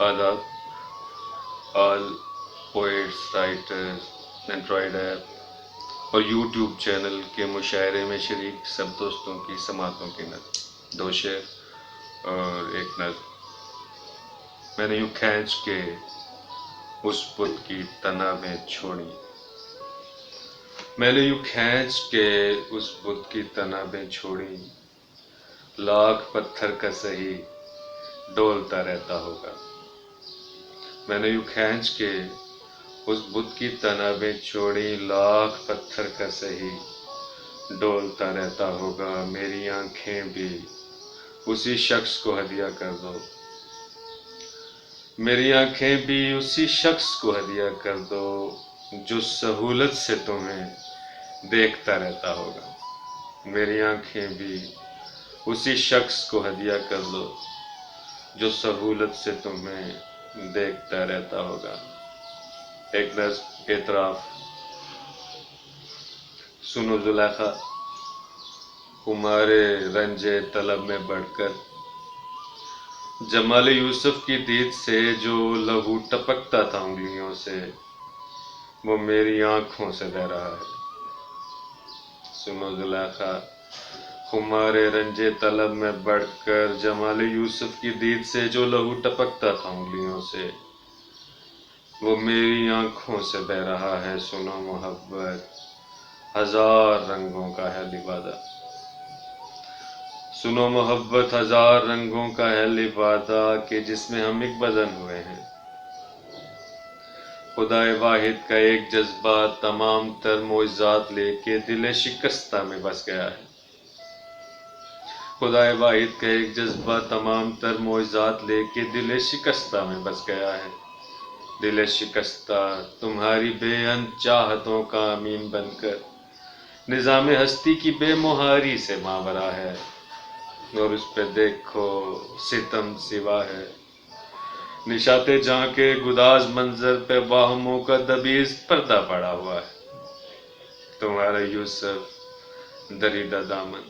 آداب آل poets writers Android app اور YouTube channel کے مشاعرے میں شریک سب دوستوں کی سماعتوں کی نظر 2 شعر اور 1 نظم۔ میں نے یوں کھینچ کے اس بت کی تنابیں چھوڑی، میں نے یوں کھینچ کے اس بت کی تنابیں چھوڑی، لاکھ پتھر کا سہی ڈولتا رہتا ہوگا۔ میں نے یوں کھینچ کے اس بت کی تنابیں چھوڑی، لاکھ پتھر کا سہی ڈولتا رہتا ہوگا۔ میری آنکھیں بھی اسی شخص کو ہدیہ کر دو، میری آنکھیں بھی اسی شخص کو ہدیہ کر دو جو سہولت سے تمہیں دیکھتا رہتا ہوگا۔ میری آنکھیں بھی اسی شخص کو ہدیہ کر دو جو سہولت سے تمہیں دیکھتا رہتا ہوگا۔ 1 نظم اعتراف۔ سنو زلیخا، خمارِ رنج طلب میں بڑھ کر جمال یوسف کی دید سے جو لہو ٹپکتا تھا انگلیوں سے، وہ میری آنکھوں سے بہہ رہا ہے۔ سنو زلیخا، خمارِ رنج طلب میں بڑھ کر جمال یوسف کی دید سے جو لہو ٹپکتا تھا انگلیوں سے، وہ میری آنکھوں سے بہہ رہا ہے۔ سنو محبت، 1000 رنگوں کا ہے لبادہ، سنو محبت 1000 رنگوں کا ہے لبادہ کہ جس میں ہم ایک بدن ہوئے ہیں۔ خدائے واحد کا ایک جذبہ تمام تر معجزات لے کے دل شکستہ میں بس گیا ہے۔ خدائے واحد کا ایک جذبہ تمام تر معجزات لے کے دل شکستہ میں بس گیا ہے۔ دل شکستہ تمہاری بے اند چاہتوں کا امین بن کر نظام ہستی کی بے مہاری سے ماورا ہے، اور اس پہ دیکھو ستم سوا ہے۔ نشاط جاں کے گداز منظر پہ واہموں کا دبیز پردہ پڑا ہوا ہے۔ تمہارا یوسف دریدہ دامن،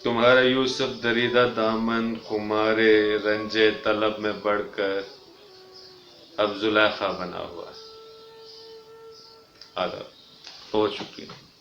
تمہارا یوسف دریدہ دامن خمارِ رنج طلب میں بڑھ کر اب زلیخا بنا ہوا ہے۔ آداب، بہت شکریہ۔